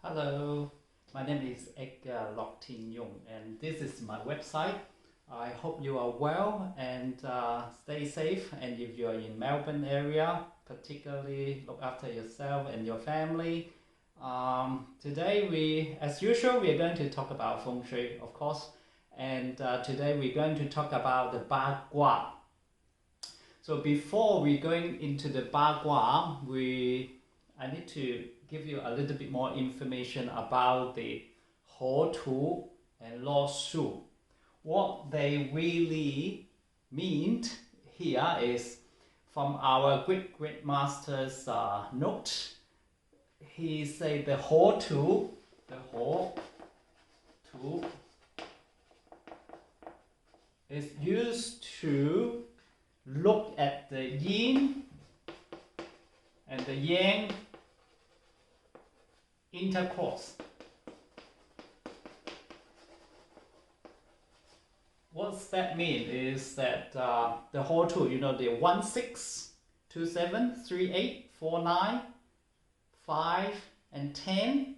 Hello, my name is Edgar Lok Tin Yung, and this is my website. I hope you are well and stay safe. And if you are in Melbourne area, particularly look after yourself and your family. Today, as usual, we are going to talk about Feng Shui, of course. And today we're going to talk about the Bagua. So before we going into the Bagua, I need to give you a little bit more information about the Ho Tu and Lo Shu. What they really mean here is from our great master's note. He said the Ho Tu is used to look at the yin and the yang intercourse. What's that mean is that the whole two, the 1, 6, 2, 7, 3, 8, 4, 9, 5, and 10.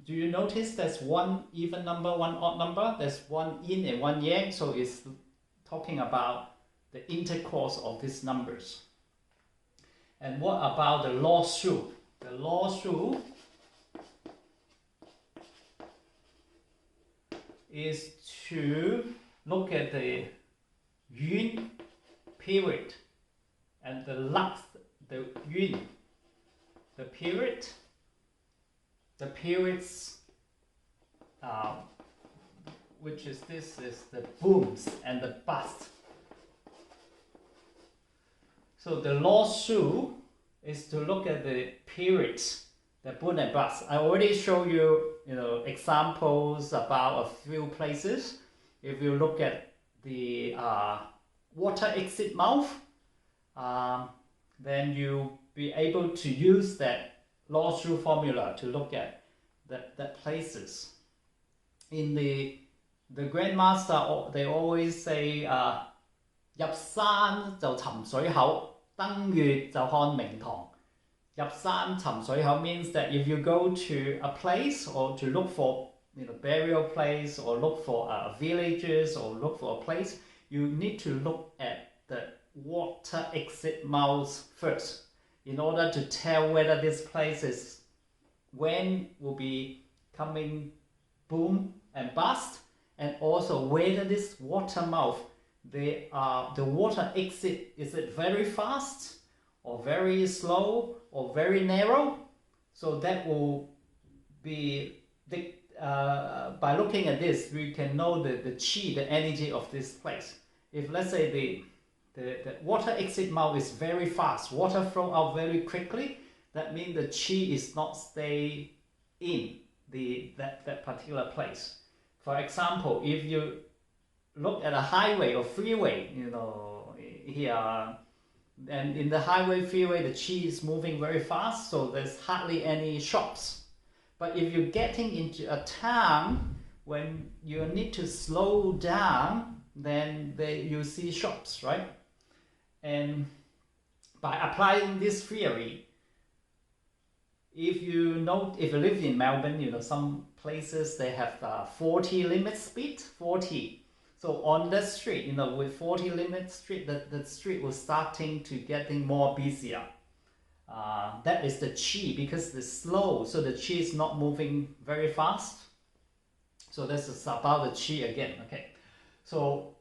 Do you notice there's one even number, one odd number? There's one yin and one yang, so it's talking about the intercourse of these numbers. And what about the Lo Shu? The Lo Shu is to look at the Yun period and the Lux, the Yun, the periods, which is this is the booms and the bust. So the Lo Shu is to look at the periods, the boom and bust. I already showed you, examples about a few places. If you look at the water exit mouth, then you'll be able to use that Lo Shu formula to look at that places. In the Grandmaster, they always say, 入山就尋水口。登月就看明堂。入山尋水口 means that if you go to a place or to look for burial place or look for villages or look for a place, you need to look at the water exit mouths first in order to tell whether this place is when will be coming boom and bust, and also whether this water mouth the water exit, is it very fast or very slow or very narrow? So that will be by looking at this, we can know the qi, the energy of this place. If let's say the water exit mouth is very fast, water flow out very quickly, that means the qi is not stay in that particular place. For example, if you look at a highway or freeway, here, and in the highway freeway, the qi is moving very fast, so there's hardly any shops. But if you're getting into a town, when you need to slow down, then you see shops, right? And by applying this theory, if you live in Melbourne, some places they have 40 limit speed, 40. So on the street, with 40 limit street, the street was starting to getting more busier. That is the qi, because it's slow, so the qi is not moving very fast. So this is about the qi again. Okay, so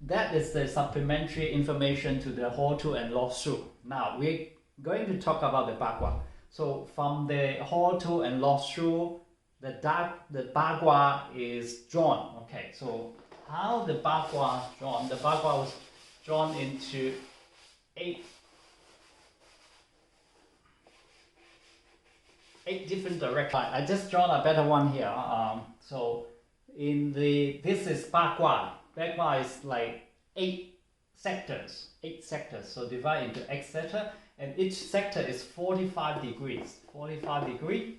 that is the supplementary information to the Ho Tu and Lo Shu. Now we're going to talk about the Bagua. So from the Ho Tu and Lo Shu, the Bagua is drawn. Okay, so how the Bagua drawn? The Bagua was drawn into 8 different directions. I just drawn a better one here. So this is Bagua. Bagua is like 8 sectors. So divide into 8 sectors, and each sector is 45 degrees. 45 degrees,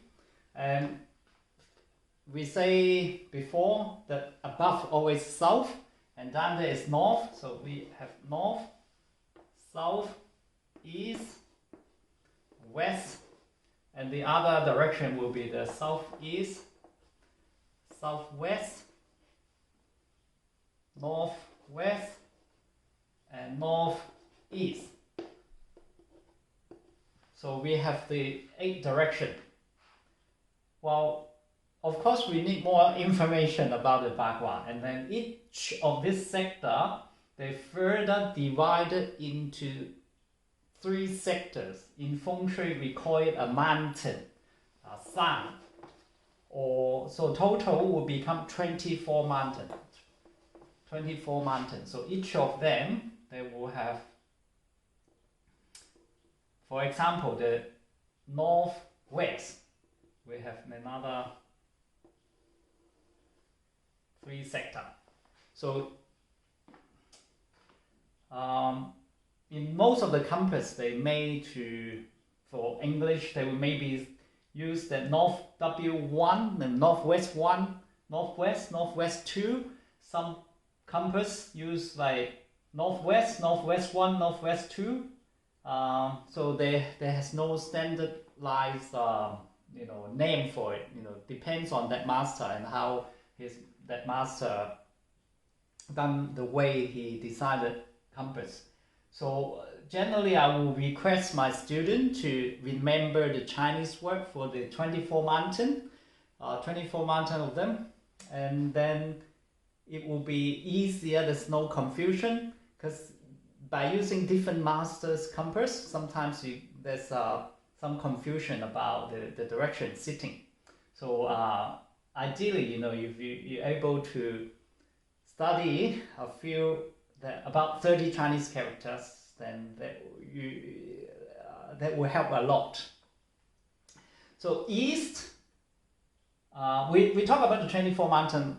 and we say before that above always south and down there is north, so we have north, south, east, west, and the other direction will be the southeast, southwest, northwest, and northeast. So we have the 8 direction. Well, of course, we need more information about the Bagua, and then each of this sector, they further divided into 3 sectors. In Feng Shui, we call it a mountain, a san, or so total will become 24 mountains. 24 mountains. So each of them, they will have, for example, the northwest, we have another 3 sector. So in most of the compass, they made to, for English, they will maybe use the north W1, the northwest 1, northwest 2. Some compass use like northwest 1, northwest 2. So there has no standardized name for it. Depends on that master and how that master done the way he decided compass. So generally, I will request my student to remember the Chinese word for the 24 mountain, 24 mountain of them, and then it will be easier. There's no confusion, because by using different masters' compass, sometimes there's some confusion about the direction sitting. So ideally, if you're able to study about 30 Chinese characters, then that will help a lot. So east, we talk about the 24 mountain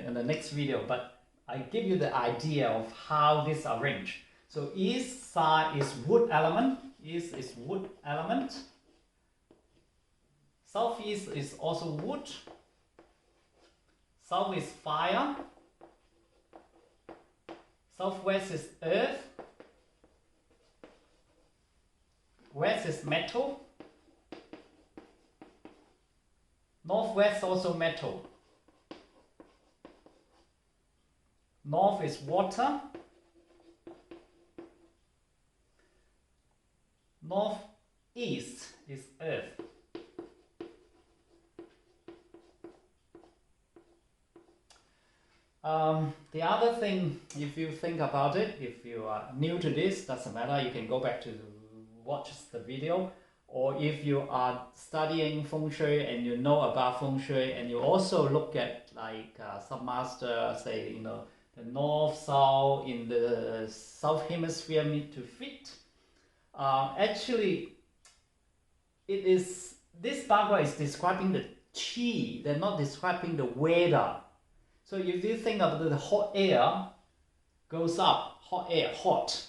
in the next video, but I give you the idea of how this arranged. So east side is wood element. East is wood element. Southeast is also wood. South is fire. Southwest is earth. West is metal. Northwest also metal. North is water. Northeast is earth. The other thing, if you think about it, if you are new to this, doesn't matter, you can go back to watch the video. Or if you are studying Feng Shui and you know about Feng Shui, and you also look at like some master say, the north, south in the south hemisphere need to fit. Actually, this Bagua is describing the qi, they're not describing the weather. So if you think of the hot air goes up, hot air, hot,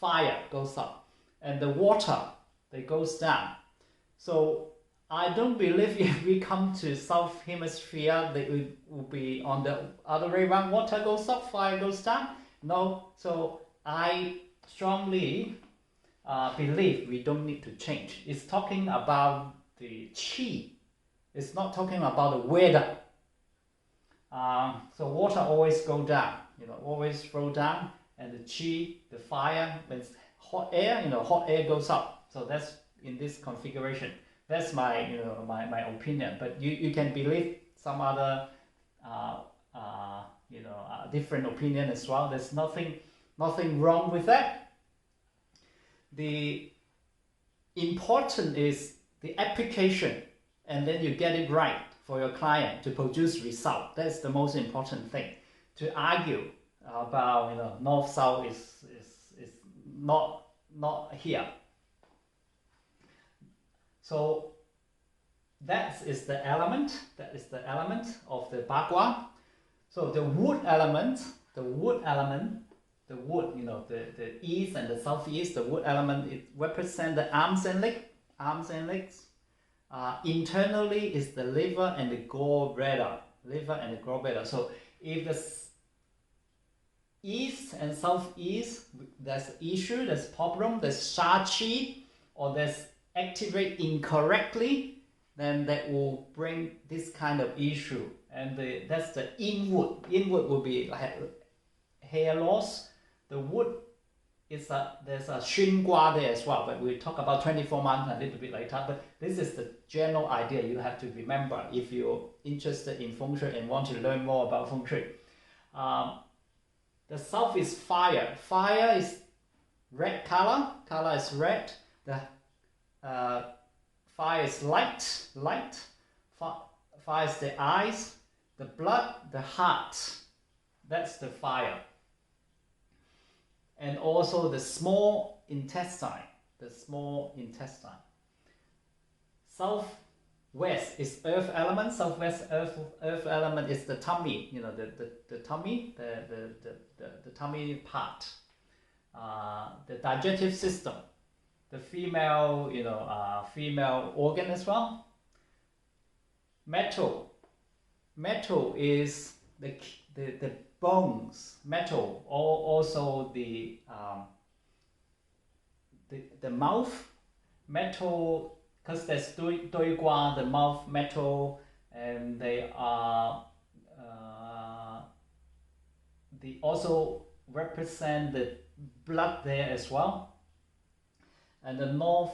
fire goes up, and the water, they goes down. So I don't believe if we come to south hemisphere, that it will be on the other way around, water goes up, fire goes down. No, so I strongly believe we don't need to change. It's talking about the qi. It's not talking about the weather. So water always go down, always flow down, and the qi, the fire, when it's hot air, hot air goes up. So that's in this configuration. That's my, my opinion. But you can believe some other, different opinion as well. There's nothing wrong with that. The important is the application, and then you get it right for your client to produce result. That's the most important thing. To argue about north south is not here. So that is the element. That is the element of the Bagua. So the wood element, the east and the southeast, the wood element, it represents the arms and legs. Internally is the liver and the gallbladder. So if the east and southeast, there's issue, there's problem, there's sha qi, or there's activate incorrectly, then that will bring this kind of issue. And that's the inward. Inward will be like hair loss. The wood is there's a Xun Gua there as well, but we'll talk about 24 months a little bit later. But this is the general idea you have to remember if you're interested in Feng Shui and want to learn more about Feng Shui. The south is fire. Fire is red color. Color is red. The fire is light. Light. Fire is the eyes, the blood, the heart. That's the fire. And also the small intestine. The small intestine. Southwest is earth element. Southwest earth element is the tummy. You know, the tummy, the tummy part. The digestive system. The female, female organ as well. Metal. Metal is the bones. Metal, also the mouth. Metal, because there's Dui Gua, the mouth metal, and they are they also represent the blood there as well. And the north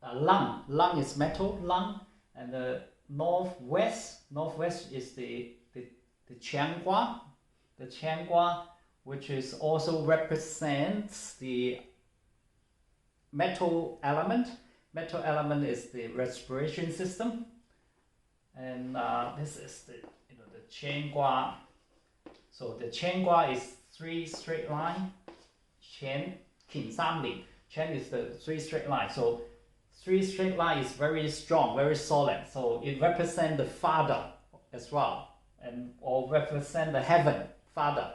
lung is metal, lung, and the northwest is the Qiangua, the Qiangua, which is also represents the metal element. Metal element is the respiration system, and this is the Qiangua. So the Qiangua is 3 straight line. Qian, Qin, Sam, Li. Qian is the 3 straight line. So 3 straight line is very strong, very solid. So it represents the father as well, and or represent the heaven, father.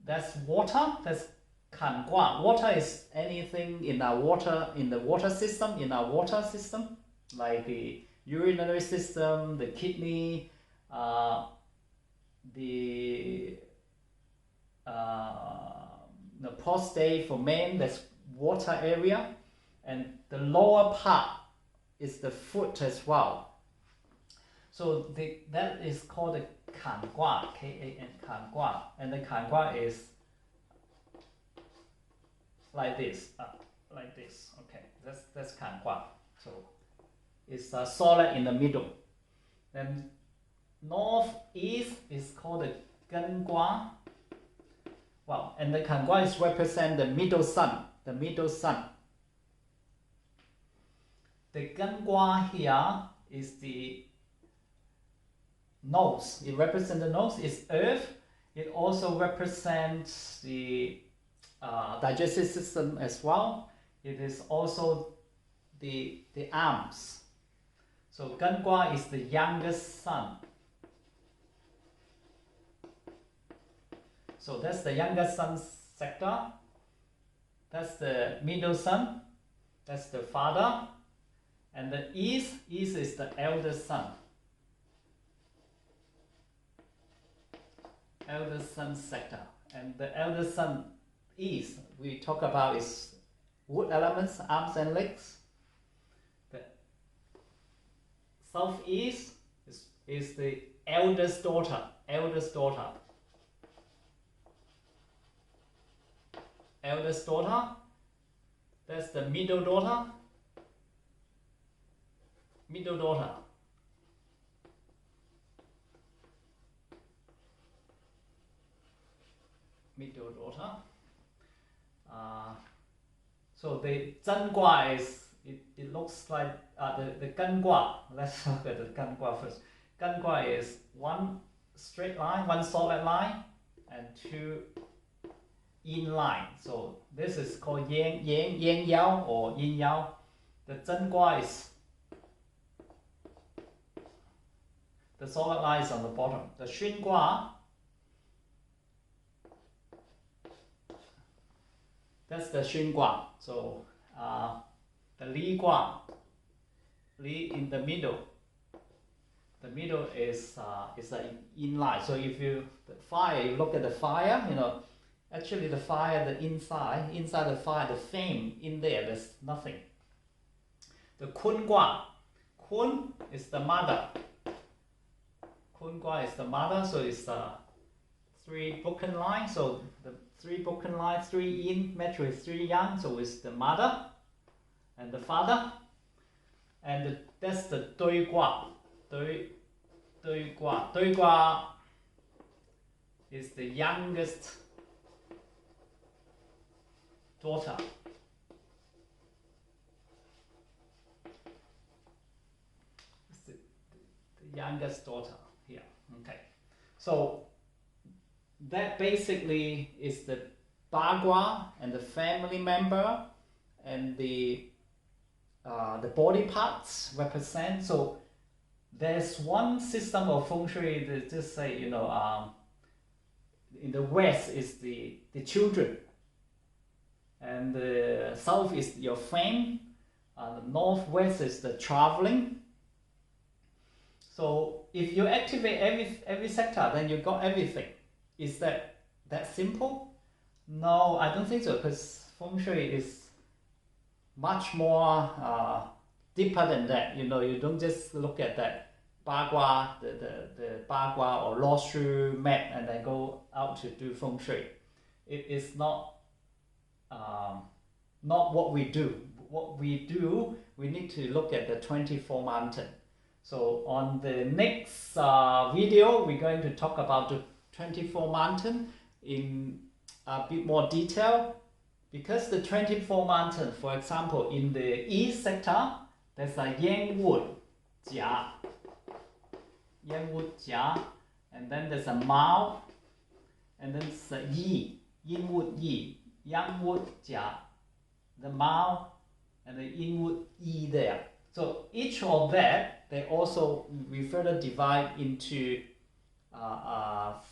That's water. That's Kan Gua. Water is anything in our water, in the water system, like the urinary system, the kidney, the prostate for men. That's water area, and the lower part is the foot as well. So that is called the Kan Gua, K-A-N, Kan Gua, and the Kan Gua is like this, Okay, that's Kan Gua. So it's solid in the middle. Then northeast is called the Gan Gua. Wow, and the Kan Gua is represent the middle sun. The middle sun. The Gan Gua here is the nose. It represents the nose. It's earth. It also represents the digestive system as well. It is also the arms. So Gan Gua is the youngest son. So that's the youngest son sector. That's the middle son. That's the father. And the east is the eldest son. Eldest son sector. And the eldest son east, we talk about is wood elements, arms and legs. The southeast is the eldest daughter. Eldest daughter. Eldest daughter. That's the middle daughter. Middle daughter. Middle daughter. So the Zhen Gua is, it looks like the Gan Gua. Let's look at the Gan Gua first. Gan Gua is 1 straight line, 1 solid line, and 2 yin line. So this is called Yan Yao or Yin Yao. The Zhen Gua is the solid line is on the bottom. The Xun Gua, that's the Xun Gua. So the Li Gua, Li in the middle. The middle is an yin line. So if you the fire, you look at the fire, Actually, the fire, the inside the fire, the flame in there, there's nothing. The Kun Gua. Kun is the mother. Kun Gua is the mother, so it's 3 broken lines. So the 3 broken lines, 3 yin, match with 3 yang, so it's the mother and the father. And that's the Dui Gua. Dui Gua. Dui Gua is the youngest daughter. It's the youngest daughter here. Okay. So that basically is the Bagua and the family member and the body parts represent. So there's one system of Feng Shui that just say, you know, in the west is the children, and the south is your fame, the northwest is the traveling. So if you activate every sector, then you got everything. Is that simple? No, I don't think so, because Feng Shui is much more deeper than that. You know, you don't just look at that Bagua, the Bagua or Law Shu map and then go out to do Feng Shui. It is not what we do. What we do, we need to look at the 24 mountain. So on the next video, we're going to talk about the 24 mountain in a bit more detail, because the 24 mountain, for example, in the east sector, there's a Yang Wood Jia, and then there's a Mao, and then there's a Yi, Yin Wood Yi, Yang Wood Jia, the Mao, and the Yin Wood Yi there. So each of that, we further divide into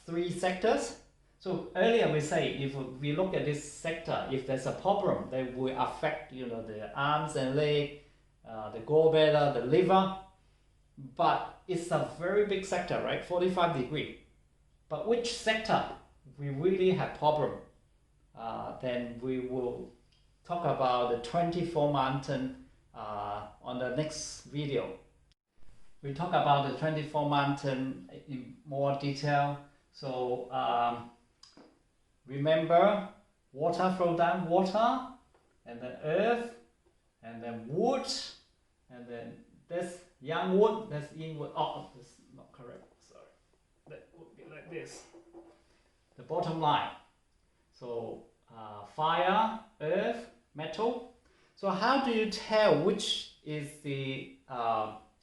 3 sectors. So earlier we say, if we look at this sector, if there's a problem, that will affect, you know, the arms and leg, the gallbladder, the liver. But it's a very big sector, right? 45 degrees. But which sector we really have problem? Then we will talk about the 24 mountain on the next video. We talk about the 24 mountain in more detail. So remember, water flow down, water, and then earth, and then wood, and then this yang wood, that's yin wood. Oh, that's not correct, sorry. That would be like this, the bottom line. So fire, earth, metal. So how do you tell which is the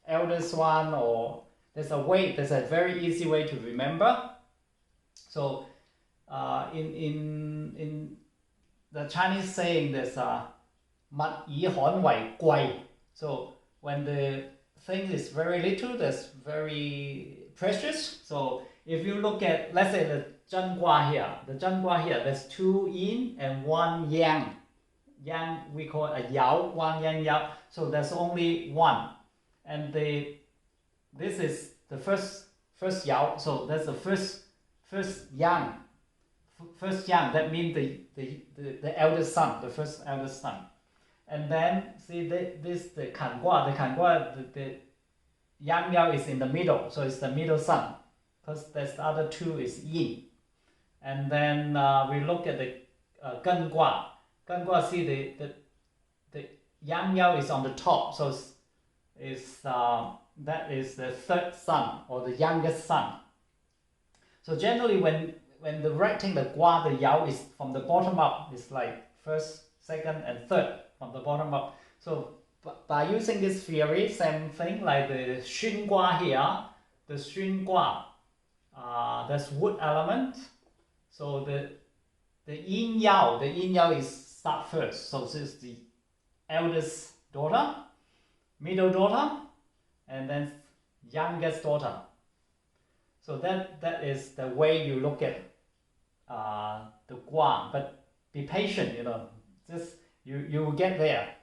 eldest one? Or there's a very easy way to remember. So in the Chinese saying, there's a 物以罕為貴. So when the thing is very little, that's very precious. So if you look at, let's say, the Zhenggua here, there's 2 yin and 1 yang. Yang we call a yao, 1 yang yao. So there's only 1, and this is the first yao. So that's the first yang. First yang, that means the eldest son, the first eldest son. And then see the Kangua, the yang yao is in the middle, so it's the middle son, because the other 2 is yin. And then we look at the Gengua. Gengua, see the yang yao is on the top, so that is the 3rd son or the youngest son. So generally when the writing the gua, the yao is from the bottom up, it's like 1st, 2nd, and 3rd from the bottom up. So by using this theory, same thing like the Xun Gua here, the Xun Gua, that's wood element. So the yin yao is start first. So this is the eldest daughter, middle daughter, and then youngest daughter. So that is the way you look at the Gua. But be patient, you know. Just you will get there.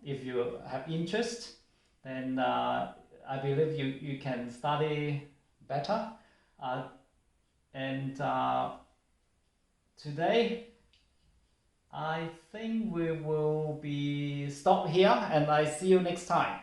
If you have interest, then I believe you can study better. And today I think we will be stop here, and I see you next time.